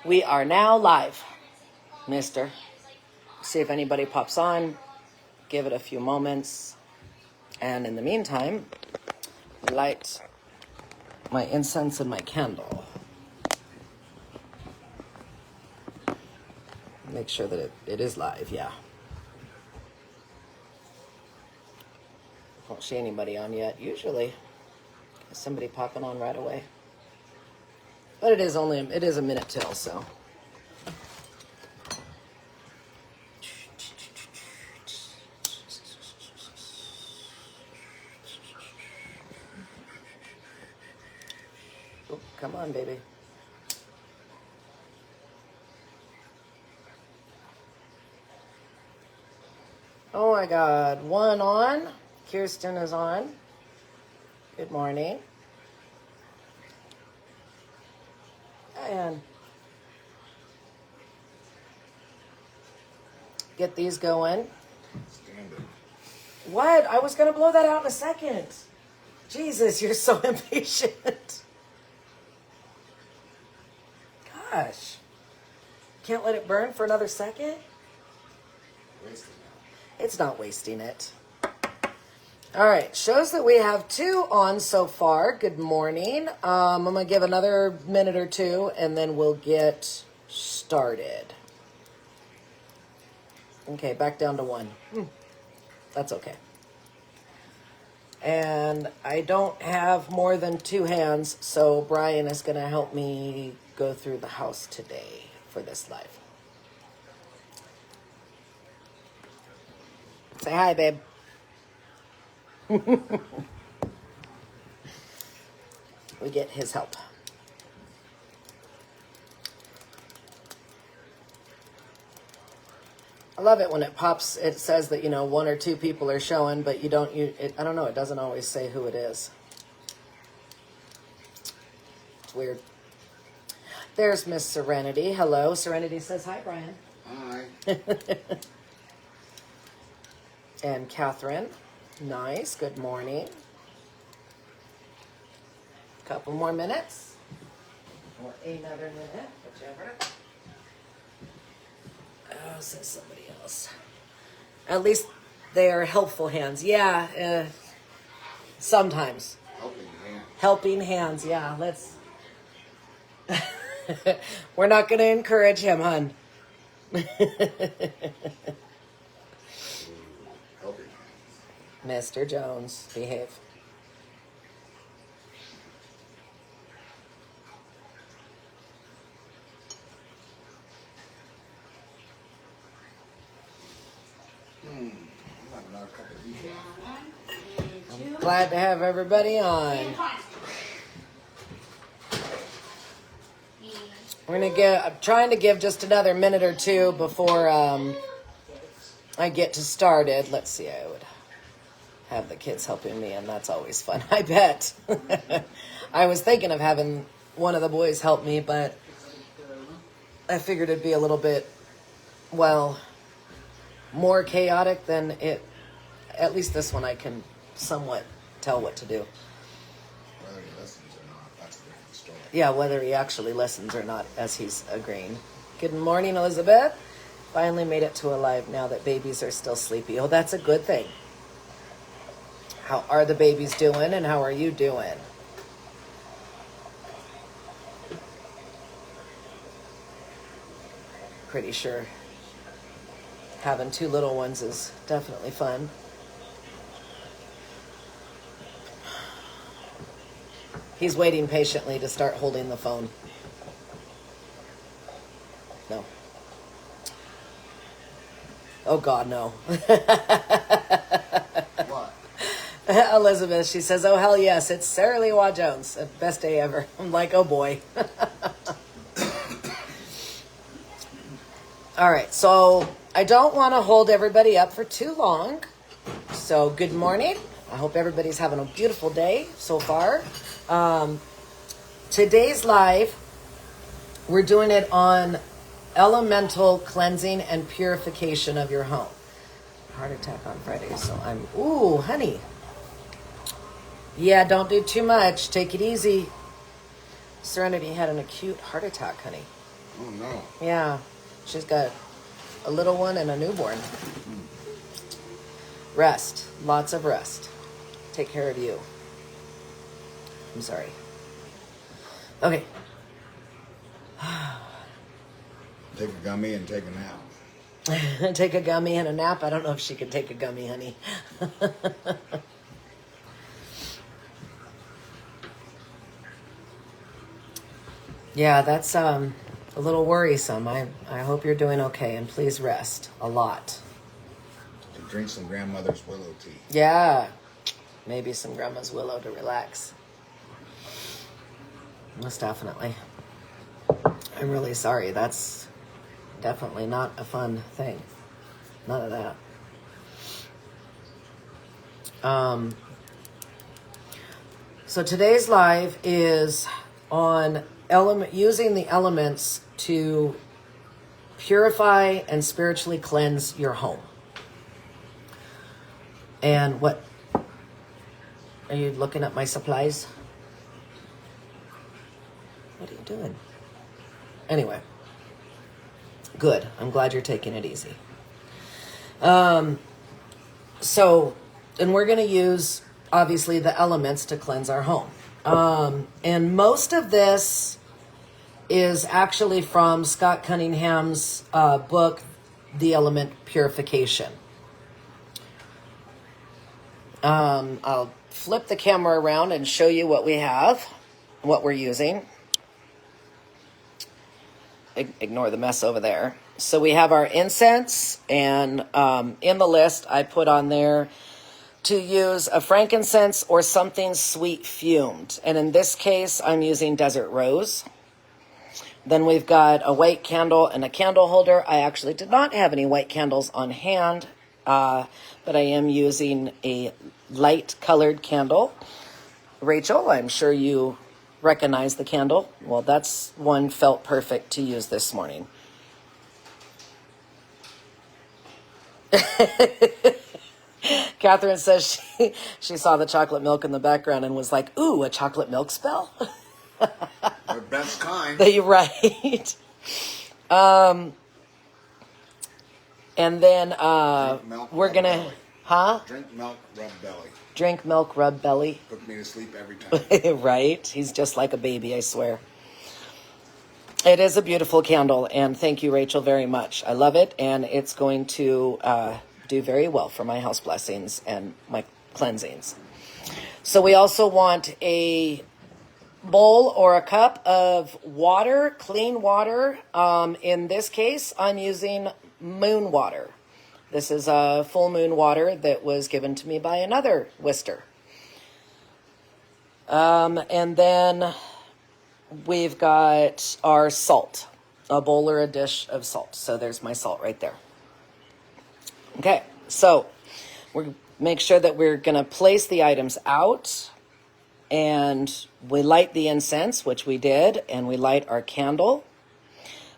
We are now live, mister. See if anybody pops on. Give it a few moments. And in the meantime, light my incense and my candle. Make sure that it is live, yeah. Don't see anybody on yet. Usually, somebody popping on right away. But it is a minute till, so. Oh, come on, baby. Oh my God, one on. Kirsten is on. Good morning. And get these going. What? I was going to blow that out in a second. Jesus, you're so impatient. Gosh. Can't let it burn for another second? It's not wasting it. All right, shows that we have 2 on so far. Good morning. I'm going to give another minute or 2, and then we'll get started. Okay, back down to 1. That's okay. And I don't have more than 2 hands, so Brian is going to help me go through the house today for this live. Say hi, babe. We get his help. I love it when it pops. It says that, 1 or 2 people are showing, but I don't know. It doesn't always say who it is. It's weird. There's Miss Serenity. Hello. Serenity says hi, Brian. Hi. And Catherine. Nice. Good morning. Couple more minutes. Or another minute, whichever. Oh, says somebody else. At least they are helpful hands. Yeah. Sometimes. Helping hands. Yeah. Let's. We're not going to encourage him, hun. Mr. Jones, behave. I'm glad to have everybody on. I'm trying to give just another minute or 2 before I get to started. Let's see, I would have the kids helping me, and that's always fun, I bet. I was thinking of having one of the boys help me, but I figured it'd be a little bit, more chaotic than it. At least this one I can somewhat tell what to do. Whether he listens or not, that's a different story. Yeah, whether he actually listens or not, as he's agreeing. Good morning, Elizabeth. Finally made it to a live now that babies are still sleepy. Oh, that's a good thing. How are the babies doing, and how are you doing? Pretty sure having 2 little ones is definitely fun. He's waiting patiently to start holding the phone. No. Oh, God, no. What? Elizabeth, she says, oh, hell yes, it's Sarah Lee Waugh Jones. Best day ever. I'm like, oh, boy. All right, so I don't want to hold everybody up for too long. So good morning. I hope everybody's having a beautiful day so far. Today's live, we're doing it on elemental cleansing and purification of your home. Heart attack on Friday, so ooh, honey. Yeah, don't do too much. Take it easy. Serenity had an acute heart attack, honey. Oh no. Yeah, she's got a little one and a newborn. Rest. Lots of rest. Take care of you. I'm sorry. Okay. Take a gummy and take a nap. Take a gummy and a nap. I don't know if she could take a gummy, honey. Yeah, that's a little worrisome. I hope you're doing okay, and please rest a lot. And drink some grandmother's willow tea. Yeah, maybe some grandma's willow to relax. Most definitely. I'm really sorry. That's definitely not a fun thing. None of that. So today's live is on using the elements to purify and spiritually cleanse your home. And what are you looking at my supplies? What are you doing? Anyway, good. I'm glad you're taking it easy. And we're going to use, obviously, the elements to cleanse our home. And most of this is actually from Scott Cunningham's book, The Element Purification. I'll flip the camera around and show you what we have, what we're using. Ignore the mess over there. So we have our incense, and in the list I put on there to use a frankincense or something sweet fumed. And in this case, I'm using desert rose. Then we've got a white candle and a candle holder. I actually did not have any white candles on hand, but I am using a light colored candle. Rachel, I'm sure you recognize the candle. Well, that's one felt perfect to use this morning. Catherine says she saw the chocolate milk in the background and was like, ooh, a chocolate milk spell? The best kind. You're right. And then we're going to... Huh? Drink milk, rub belly. Drink milk, rub belly. Put me to sleep every time. Right? He's just like a baby, I swear. It is a beautiful candle, and thank you, Rachel, very much. I love it, and it's going to do very well for my house blessings and my cleansings. So we also want a bowl or a cup of water, clean water. In this case, I'm using moon water. This is a full moon water that was given to me by another Wister. And then we've got our salt, a bowl or a dish of salt. So there's my salt right there. Okay, so we make sure that we're going to place the items out, and we light the incense, which we did, and we light our candle.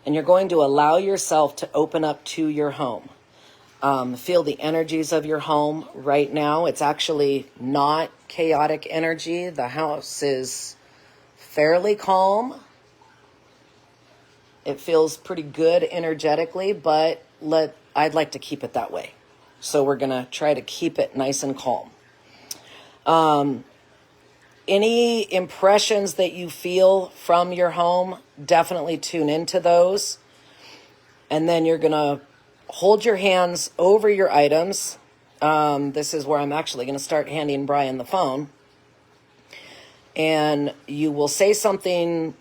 And you're going to allow yourself to open up to your home. Feel the energies of your home right now. It's actually not chaotic energy. The house is fairly calm. It feels pretty good energetically, but I'd like to keep it that way. So we're going to try to keep it nice and calm. Any impressions that you feel from your home, definitely tune into those. And then you're going to hold your hands over your items. This is where I'm actually going to start handing Brian the phone. And you will say something,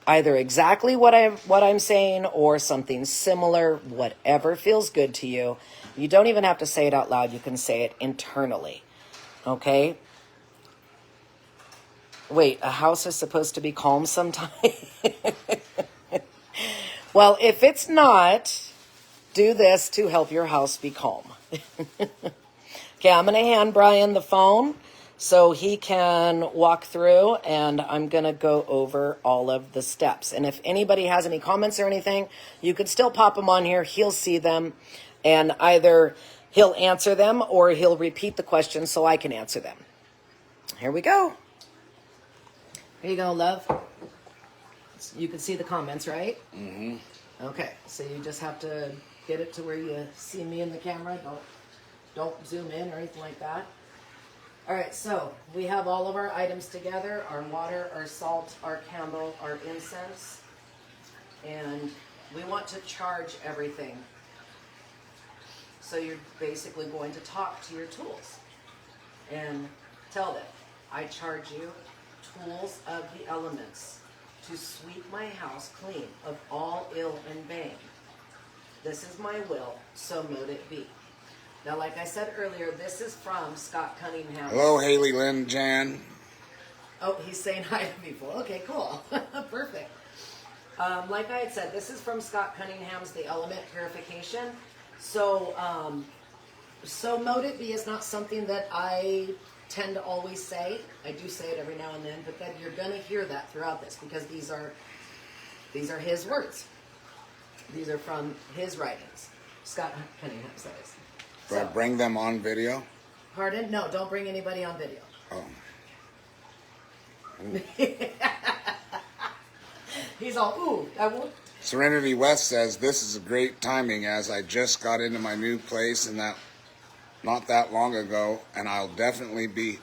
either exactly what I'm saying or something similar, whatever feels good to you. You don't even have to say it out loud. You can say it internally. Okay? Wait, a house is supposed to be calm sometime? Well, if it's not, do this to help your house be calm. Okay, I'm going to hand Brian the phone so he can walk through, and I'm going to go over all of the steps. And if anybody has any comments or anything, you could still pop them on here. He'll see them, and either he'll answer them or he'll repeat the question so I can answer them. Here we go. Here you go, love. You can see the comments, right? Mm-hmm. Okay, so you just have to get it to where you see me in the camera. Don't zoom in or anything like that. All right, so we have all of our items together, our water, our salt, our candle, our incense, and we want to charge everything. So you're basically going to talk to your tools and tell them, I charge you, tools of the elements, to sweep my house clean of all ill and bane. This is my will, so mote it be. Now, like I said earlier, this is from Scott Cunningham. Hello, Haley Lynn Jan. Oh, he's saying hi to people. Okay, cool. Perfect. Like I had said, this is from Scott Cunningham's The Element Purification. So, so mote it be is not something that I tend to always say. I do say it every now and then, but then you're going to hear that throughout this because these are his words. These are from his writings. Scott Cunningham says. Do I bring them on video? Pardon? No, don't bring anybody on video. Oh. He's all, ooh, I won't. Serenity West says, this is a great timing as I just got into my new place and that not that long ago, and I'll definitely be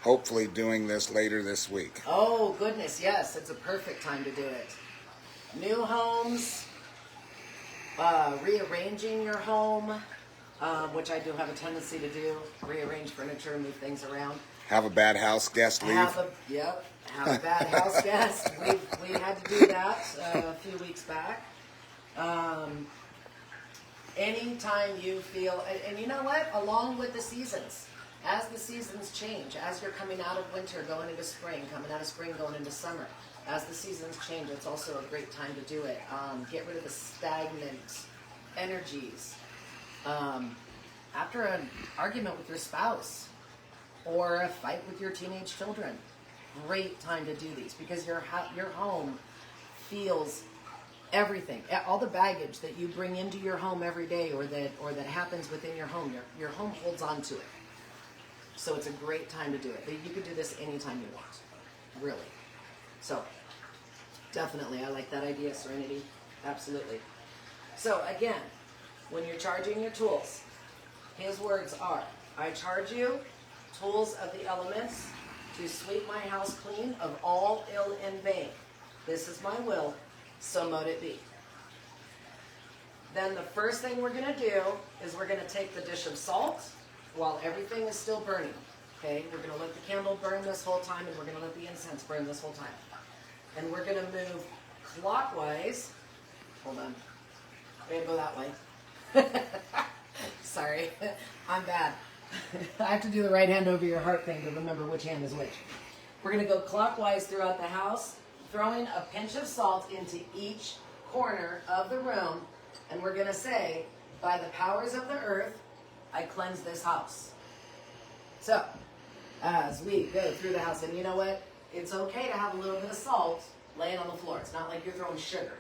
hopefully doing this later this week. Oh, goodness, yes. It's a perfect time to do it. New homes, rearranging your home, which I do have a tendency to do, rearrange furniture, move things around. Have a bad house guest leave. Have a bad house guest. We had to do that a few weeks back. Anytime you feel, and you know what? Along with the seasons, as the seasons change, as you're coming out of winter, going into spring, coming out of spring, going into summer, as the seasons change, it's also a great time to do it. Get rid of the stagnant energies. After an argument with your spouse or a fight with your teenage children, great time to do these because your home feels everything, all the baggage that you bring into your home every day or that happens within your home holds on to it. So it's a great time to do it. You can do this anytime you want, really. So definitely, I like that idea, Serenity. Absolutely. So again, when you're charging your tools, his words are, I charge you, tools of the elements, to sweep my house clean of all ill and bane. This is my will, so mote it be. Then the first thing we're going to do is we're going to take the dish of salt while everything is still burning. Okay, we're going to let the candle burn this whole time, and we're going to let the incense burn this whole time. And we're going to move clockwise. Hold on. We're going to go that way. Sorry, I'm bad. I have to do the right hand over your heart thing to remember which hand is which. We're going to go clockwise throughout the house, throwing a pinch of salt into each corner of the room, and we're going to say, by the powers of the earth, I cleanse this house. So, as we go through the house, and you know what? It's okay to have a little bit of salt laying on the floor. It's not like you're throwing sugar.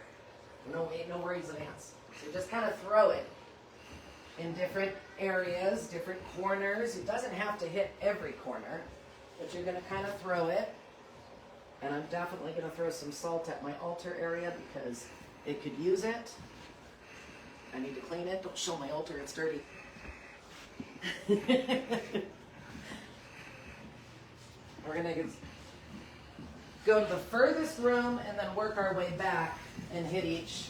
No worries advance. So just kind of throw it in different areas, different corners. It doesn't have to hit every corner, but you're going to kind of throw it. And I'm definitely going to throw some salt at my altar area because it could use it. I need to clean it. Don't show my altar, it's dirty. We're going to go to the furthest room and then work our way back and hit each.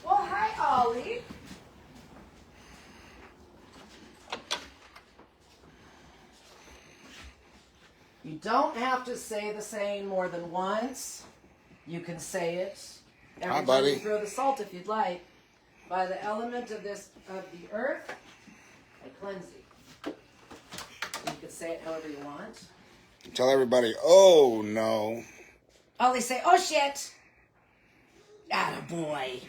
Well, hi, Ollie. You don't have to say the saying more than once. You can say it every time buddy. you throw the salt if you'd like. By the element of the earth, I cleanse thee. You can say it however you want. Tell everybody, oh no. Ollie say, oh shit. Attaboy.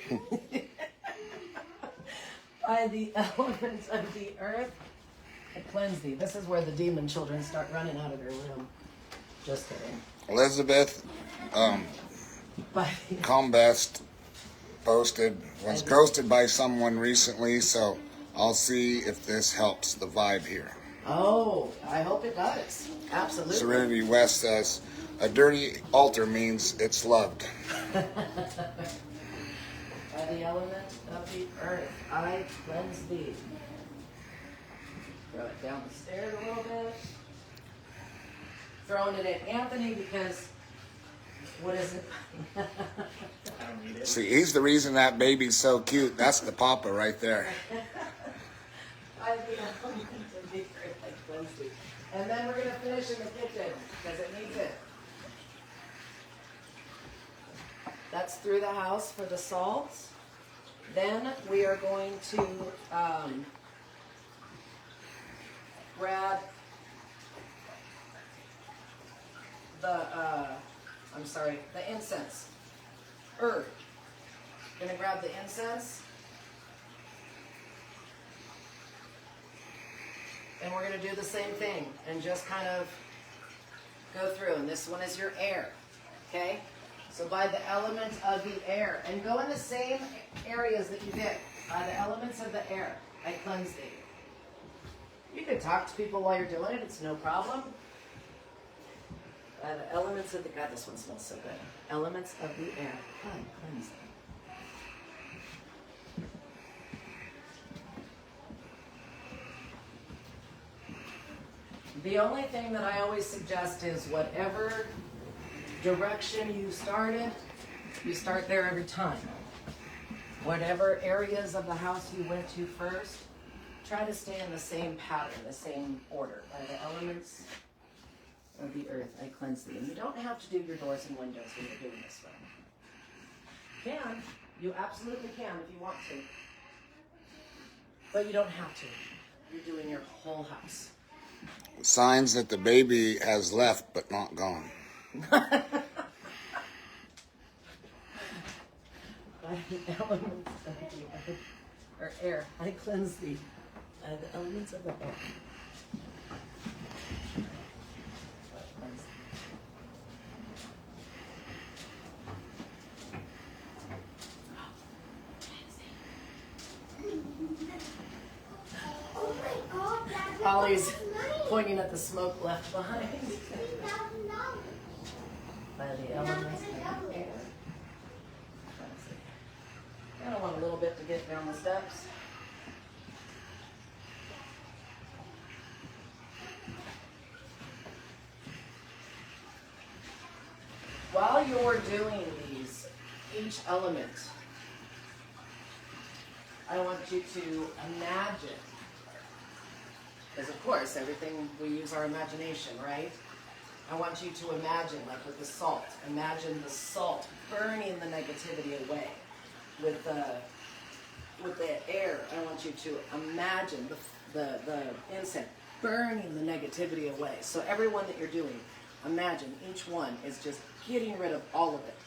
By the elements of the earth, I cleanse thee. This is where the demon children start running out of their room. Just kidding. Elizabeth But Combest was ghosted by someone recently, so I'll see if this helps the vibe here. Oh, I hope it does. Absolutely. Serenity West says, a dirty altar means it's loved. By the element of the earth, I cleanse thee. Throw it down the stairs a little bit. Throwing it at Anthony because, what is it? I don't need it. See, he's the reason that baby's so cute. That's the papa right there. By the element of the earth, I cleanse thee. And then we're going to finish in the kitchen because it needs it. That's through the house for the salts. Then we are going to grab the incense. Earth. Gonna grab the incense. And we're gonna do the same thing and just kind of go through. And this one is your air. Okay? So by the elements of the air. And go in the same areas that you did. By the elements of the air, I cleanse thee. You can talk to people while you're doing it. It's no problem. By the elements of the... God, this one smells so good. Elements of the air. I cleanse thee. The only thing that I always suggest is whatever direction you started, you start there every time. Whatever areas of the house you went to first, try to stay in the same pattern, the same order. By the elements of the earth, I cleanse thee. And you don't have to do your doors and windows when you're doing this one. You can. You absolutely can if you want to. But you don't have to. You're doing your whole house. Signs that the baby has left but not gone. By the elements of the earth, or air, I cleanse thee. By the elements of the air. Ollie's pointing at the smoke left behind. By the elements of the air. I want a little bit to get down the steps. While you're doing these, each element, I want you to imagine, because of course everything we use our imagination, right? I want you to imagine, like with the salt, imagine the salt burning the negativity away. With the air, I want you to imagine the incense burning the negativity away. So everyone that you're doing, imagine each one is just getting rid of all of it.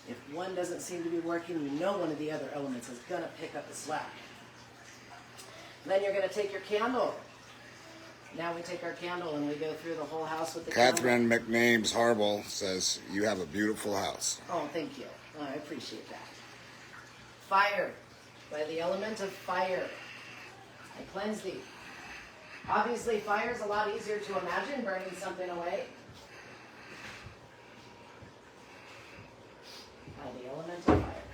If one doesn't seem to be working, you know one of the other elements is going to pick up the slack. Then you're going to take your candle. Now we take our candle and we go through the whole house with the Catherine candle. McNames Harble says, you have a beautiful house. Oh, thank you. I appreciate that. Fire. By the element of fire, I cleanse thee. Obviously, fire is a lot easier to imagine burning something away. By the element of fire.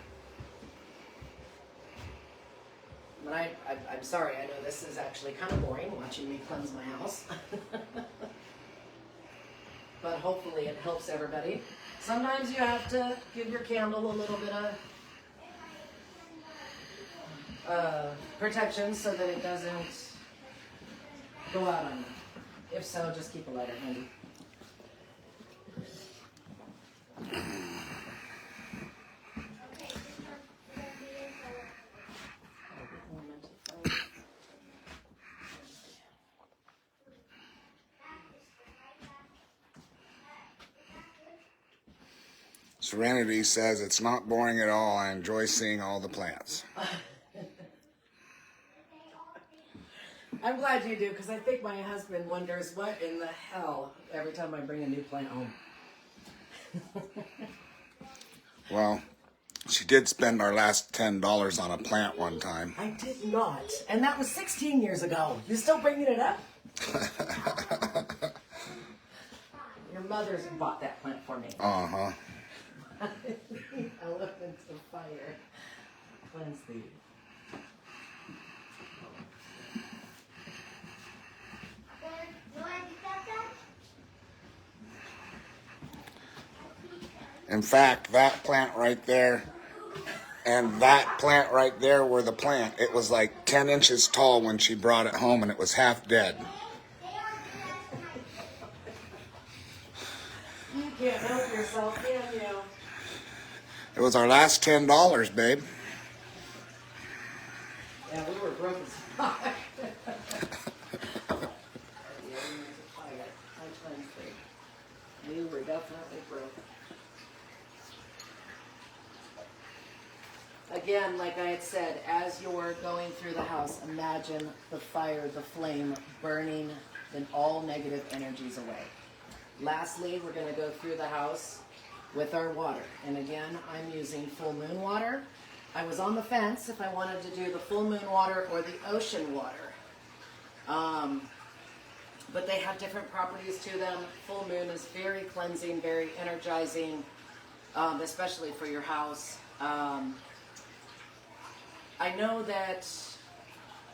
But I'm sorry, I know this is actually kind of boring, watching me cleanse my house. But hopefully it helps everybody. Sometimes you have to give your candle a little bit of protection so that it doesn't go out on you. If so, just keep a lighter handy. Serenity says, it's not boring at all. I enjoy seeing all the plants. I'm glad you do, because I think my husband wonders what in the hell every time I bring a new plant home. Well, she did spend our last $10 on a plant one time. I did not. And that was 16 years ago. You still bringing it up? Your mother's bought that plant for me. Uh-huh. Elements of fire. Cleanse thee. In fact, that plant right there and that plant right there were the plant. It was like 10 inches tall when she brought it home, and it was half dead. You can't help yourself, can you? It was our last $10, babe. Yeah, we were broke as fuck. We were definitely broke. Again, like I had said, as you're going through the house, imagine the fire, the flame burning then all negative energies away. Lastly, we're going to go through the house with our water. And again, I'm using full moon water. I was on the fence if I wanted to do the full moon water or the ocean water. But they have different properties to them. Full moon is very cleansing, very energizing, especially for your house. I know that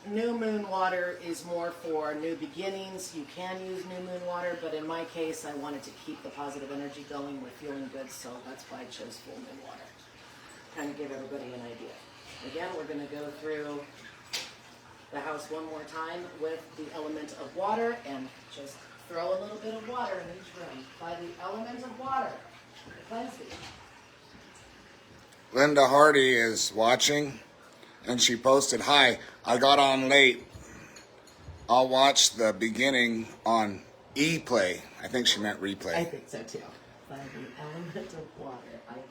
new moon water is more for new beginnings. You can use new moon water, but in my case, I wanted to keep the positive energy going. We're feeling good, so that's why I chose full moon water. Kind of give everybody an idea. Again, we're going to go through the house one more time with the element of water, and just throw a little bit of water in each room. By the element of water, the cleansing. Linda Hardy is watching, and she posted, "Hi, I got on late. I'll watch the beginning on e-play." I think she meant replay. I think so too. By the element of water, I cleanse.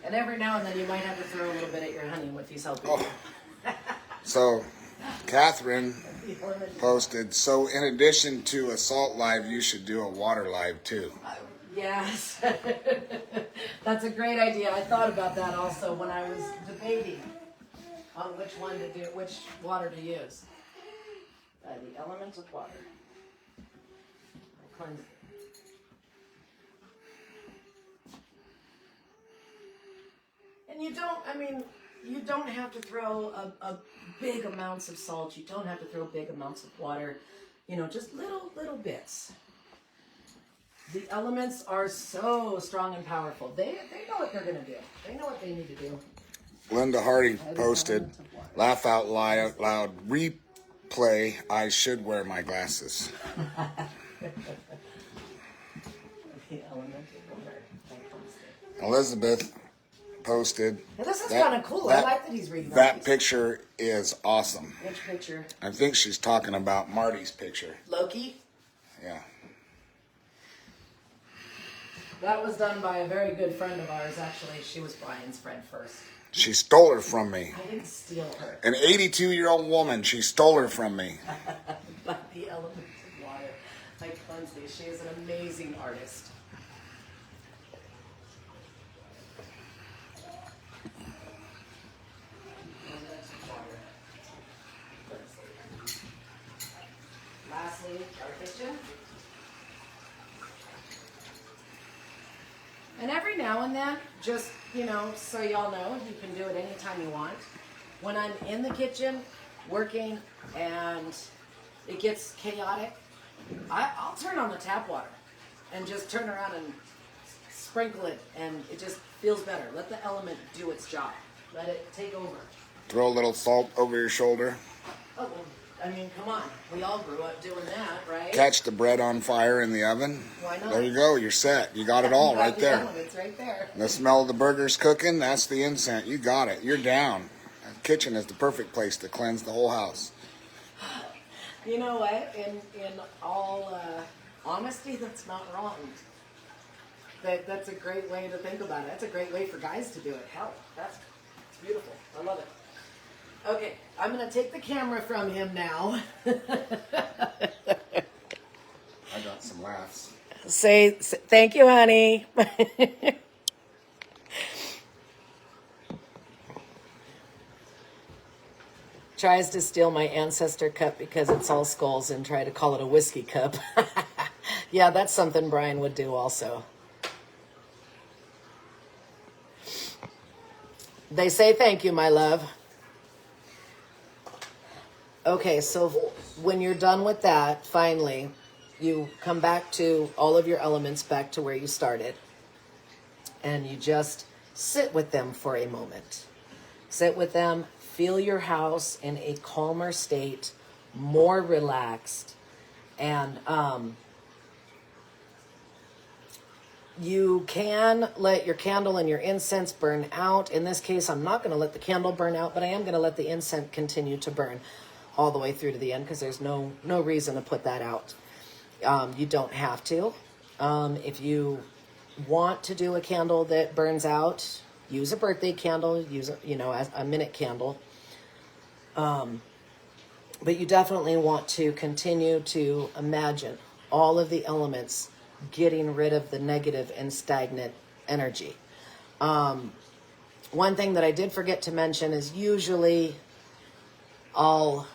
And every now and then you might have to throw a little bit at your honey if he's helping you. So, Catherine posted, "So in addition to a salt live, you should do a water live too." Yes. That's a great idea. I thought about that also when I was debating on which one to do, which water to use. By the element of water. I cleanse it. And you don't have to throw a big amounts of salt. You don't have to throw big amounts of water. Just little bits. The elements are so strong and powerful. They know what they're going to do. They know what they need to do. Linda Hardy posted, "Laugh out loud replay, I should wear my glasses." The element of water. Elizabeth posted, Now, this is kind of cool. I like that he's reading that these. picture is awesome. Which picture? I think she's talking about Marty's picture. Loki? Yeah. That was done by a very good friend of ours, actually. She was Brian's friend first. She stole her from me. I didn't steal her. An 82-year-old woman, she stole her from me. By the element of water. I cleanse thee. She is an amazing artist. Lastly, our kitchen. And every now and then, just, so y'all know, you can do it anytime you want. When I'm in the kitchen working and it gets chaotic, I'll turn on the tap water and just turn around and sprinkle it, and it just feels better. Let the element do its job. Let it take over. Throw a little salt over your shoulder. Oh, well, come on. We all grew up doing that, right? Catch the bread on fire in the oven. Why not? There you go. You're set. You got it all right there. It's right there. The smell of the burgers cooking, that's the incense. You got it. You're down. The kitchen is the perfect place to cleanse the whole house. You know what? In all honesty, that's not wrong. That's a great way to think about it. That's a great way for guys to do it. Hell, it's beautiful. I love it. Okay, I'm going to take the camera from him now. I got some laughs. Say thank you, honey. tries to steal my ancestor cup because it's all skulls and try to call it a whiskey cup. Yeah, that's something Brian would do also. They say thank you, my love. Okay, so when you're done with that, finally, you come back to all of your elements, back to where you started. And you just sit with them for a moment. Sit with them, feel your house in a calmer state, more relaxed, and you can let your candle and your incense burn out. In this case, I'm not going to let the candle burn out, but I am going to let the incense continue to burn all the way through to the end because there's no reason to put that out. You don't have to. If you want to do a candle that burns out, use a birthday candle, use as a minute candle. But you definitely want to continue to imagine all of the elements getting rid of the negative and stagnant energy. One thing that I did forget to mention is usually I'll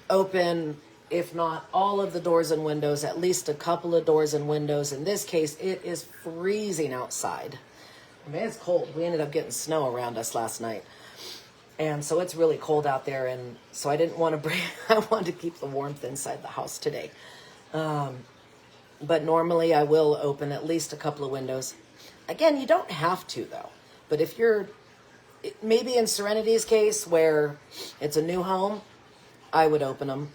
open, if not all of the doors and windows, at least a couple of doors and windows. In this case, it is freezing outside. I mean, it's cold. We ended up getting snow around us last night. And so it's really cold out there. And so I didn't want to I wanted to keep the warmth inside the house today. But normally I will open at least a couple of windows. Again, you don't have to though. But if you're, maybe in Serenity's case where it's a new home, I would open them.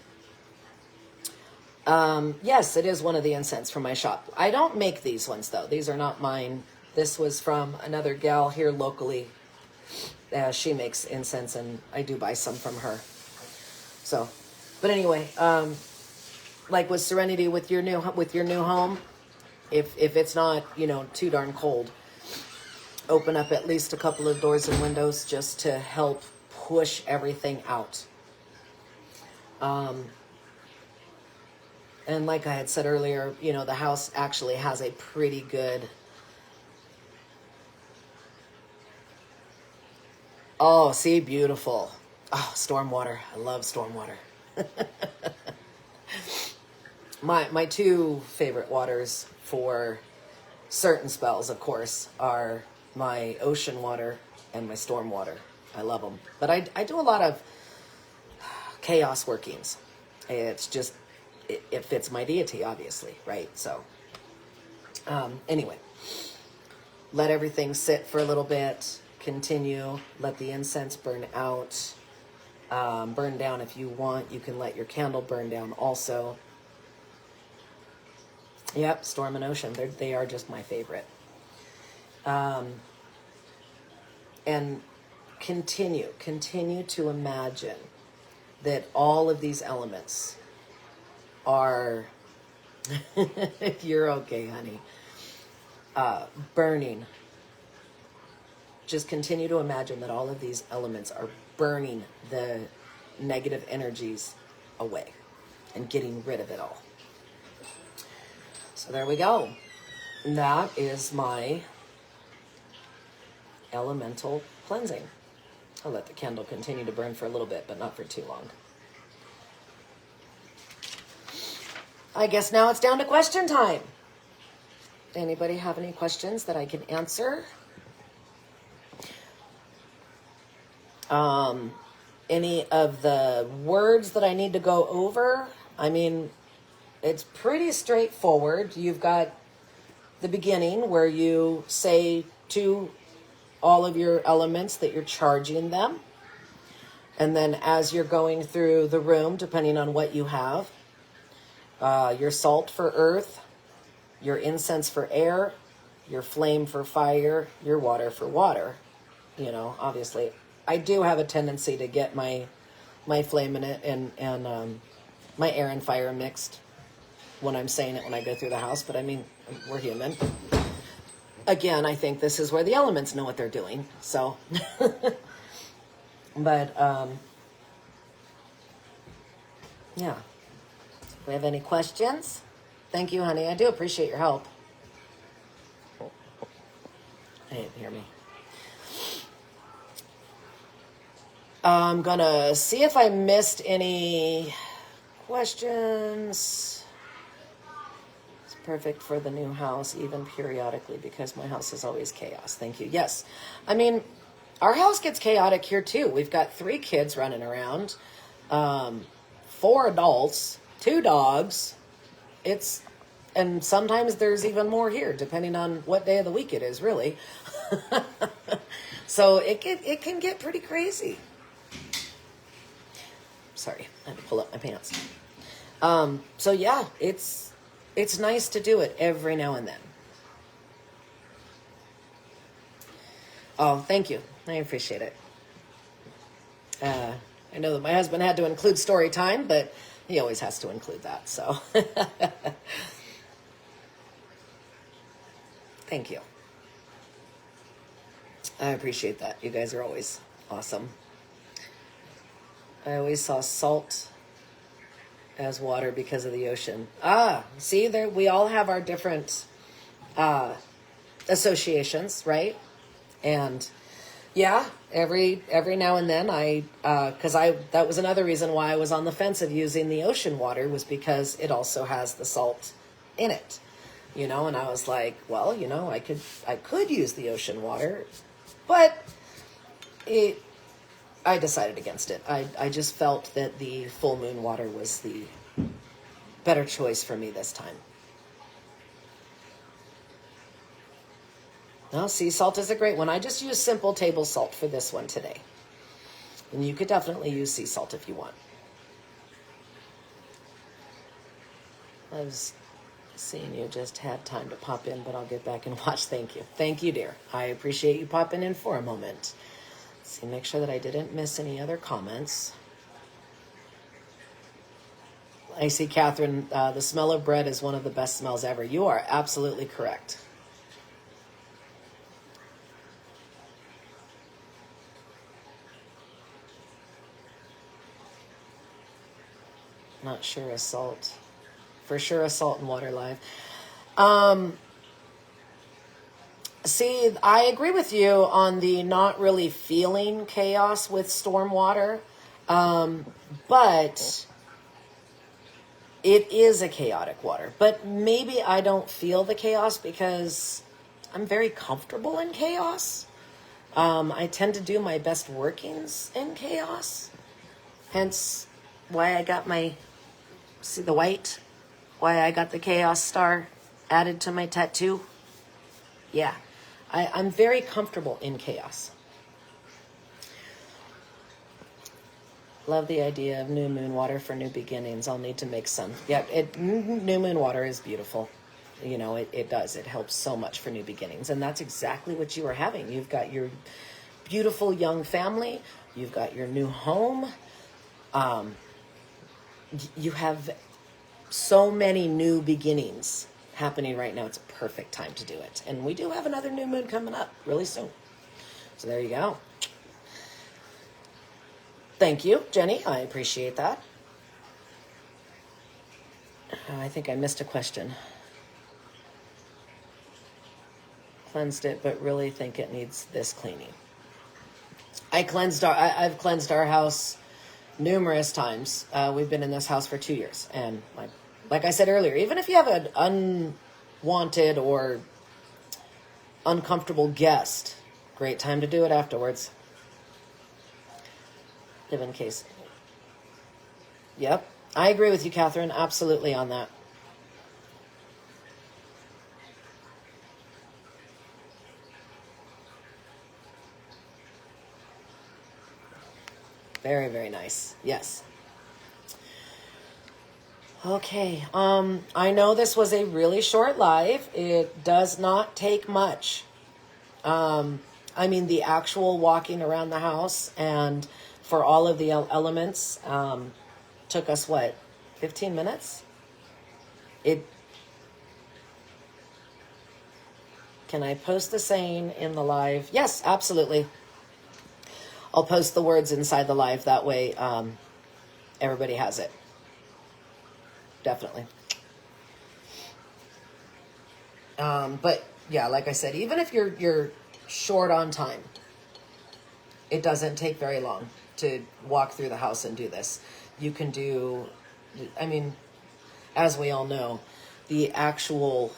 Yes, it is one of the incense from my shop. I don't make these ones though. These are not mine. This was from another gal here locally. She makes incense and I do buy some from her. So, but anyway, like with Serenity, with your new home, if it's not, too darn cold, open up at least a couple of doors and windows just to help push everything out. And like I had said earlier, the house actually has a pretty good, oh, see, beautiful. Oh, stormwater. I love stormwater. My two favorite waters for certain spells, of course, are my ocean water and my storm water. I love them. But I do a lot of chaos workings. It's just, it fits my deity, obviously, right? So, anyway, let everything sit for a little bit. Continue. Let the incense burn out. Burn down if you want. You can let your candle burn down also. Yep, storm and ocean. They are just my favorite. And continue to imagine that all of these elements are, you're okay, honey, burning. Just continue to imagine that all of these elements are burning the negative energies away and getting rid of it all. So there we go. That is my elemental cleansing. I'll let the candle continue to burn for a little bit, but not for too long. I guess now it's down to question time. Anybody have any questions that I can answer? Any of the words that I need to go over? I mean, it's pretty straightforward. You've got the beginning where you say to all of your elements that you're charging them. And then as you're going through the room, depending on what you have, your salt for earth, your incense for air, your flame for fire, your water for water. Obviously, I do have a tendency to get my flame in it and my air and fire mixed when I'm saying it when I go through the house. But I mean, we're human. Again, I think this is where the elements know what they're doing. So, but yeah. If we have any questions? Thank you, honey. I do appreciate your help. I didn't hear me. I'm gonna see if I missed any questions. It's perfect for the new house, even periodically, because my house is always chaos. Thank you. Yes. I mean, our house gets chaotic here too. We've got 3 kids running around, 4 adults, 2 dogs. And sometimes there's even more here, depending on what day of the week it is, really. So it can get pretty crazy. Sorry, I had to pull up my pants. So yeah, it's nice to do it every now and then. Oh, thank you. I appreciate it. I know that my husband had to include story time, but he always has to include that, so. Thank you. I appreciate that. You guys are always awesome. I always saw salt as water because of the ocean. See, there we all have our different associations, right? And yeah, every now and then that was another reason why I was on the fence of using the ocean water, was because it also has the salt in it, and I was like, well, I could use the ocean water, but I decided against it. I just felt that the full moon water was the better choice for me this time. Now, sea salt is a great one. I just used simple table salt for this one today. And you could definitely use sea salt if you want. I was seeing you just had time to pop in, but I'll get back and watch. Thank you. Thank you, dear. I appreciate you popping in for a moment. Let's see, make sure that I didn't miss any other comments. I see, Catherine, the smell of bread is one of the best smells ever. You are absolutely correct. Not sure a salt. For sure a salt and water live. See, I agree with you on the not really feeling chaos with stormwater. But it is a chaotic water. But maybe I don't feel the chaos because I'm very comfortable in chaos. I tend to do my best workings in chaos. Hence why I got my... See the white? Why I got the chaos star added to my tattoo? Yeah, I'm very comfortable in chaos. Love the idea of new moon water for new beginnings. I'll need to make some. Yeah, new moon water is beautiful. It does. It helps so much for new beginnings. And that's exactly what you are having. You've got your beautiful young family. You've got your new home. You have so many new beginnings happening right now. It's a perfect time to do it. And we do have another new moon coming up really soon. So there you go. Thank you, Jenny. I appreciate that. I think I missed a question. Cleansed it, but really think it needs this cleaning. I've cleansed our house numerous times. We've been in this house for 2 years. And like I said earlier, even if you have an unwanted or uncomfortable guest, great time to do it afterwards. Live in case. Yep. I agree with you, Catherine. Absolutely on that. Very, very nice. Yes. Okay. I know this was a really short live. It does not take much. The actual walking around the house and for all of the elements took us, 15 minutes? Can I post the saying in the live? Yes, absolutely. I'll post the words inside the live. That way everybody has it. Definitely. But yeah, like I said, even if you're short on time, it doesn't take very long to walk through the house and do this. You can do, I mean, as we all know, the actual,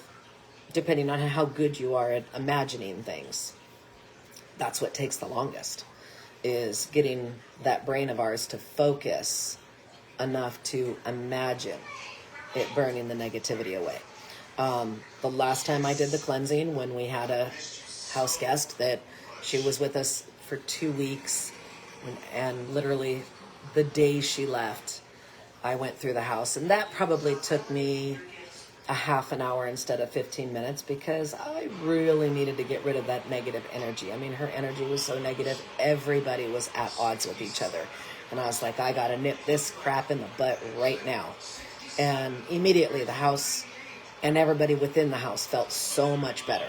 depending on how good you are at imagining things, that's what takes the longest, is getting that brain of ours to focus enough to imagine it burning the negativity away. The last time I did the cleansing, when we had a house guest that she was with us for 2 weeks, and literally the day she left, I went through the house, and that probably took me a half an hour instead of 15 minutes because I really needed to get rid of that negative energy. I mean, her energy was so negative. Everybody was at odds with each other. And I was like, I got to nip this crap in the butt right now. And immediately the house and everybody within the house felt so much better.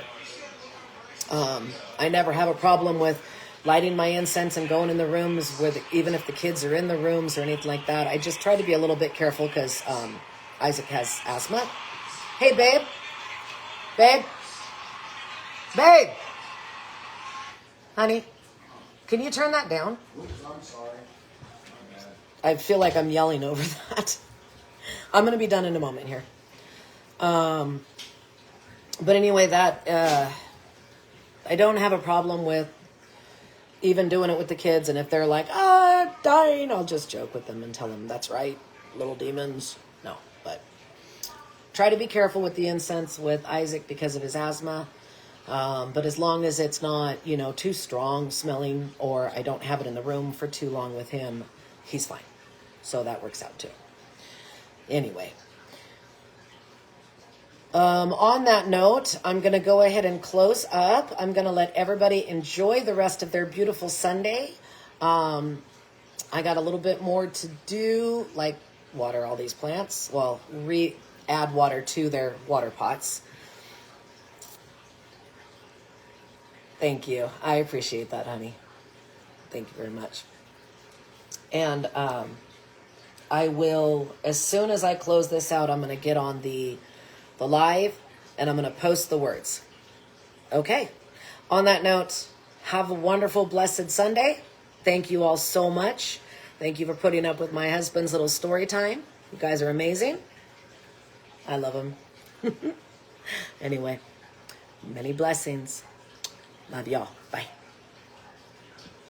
I never have a problem with lighting my incense and going in the rooms where even if the kids are in the rooms or anything like that. I just try to be a little bit careful because Isaac has asthma. Hey, babe. Babe. Babe. Honey, can you turn that down? Oops, I'm sorry. I feel like I'm yelling over that. I'm going to be done in a moment here. But anyway, that I don't have a problem with even doing it with the kids. And if they're like, dying, I'll just joke with them and tell them, that's right, little demons. No, but try to be careful with the incense with Isaac because of his asthma. But as long as it's not, too strong smelling, or I don't have it in the room for too long with him, he's fine. So that works out too. Anyway. On that note, I'm going to go ahead and close up. I'm going to let everybody enjoy the rest of their beautiful Sunday. I got a little bit more to do, like water all these plants. Well, add water to their water pots. Thank you. I appreciate that, honey. Thank you very much. And I will, as soon as I close this out, I'm going to get on the live and I'm going to post the words. Okay. On that note, have a wonderful, blessed Sunday. Thank you all so much. Thank you for putting up with my husband's little story time. You guys are amazing. I love him. Anyway, many blessings. Love y'all. Bye.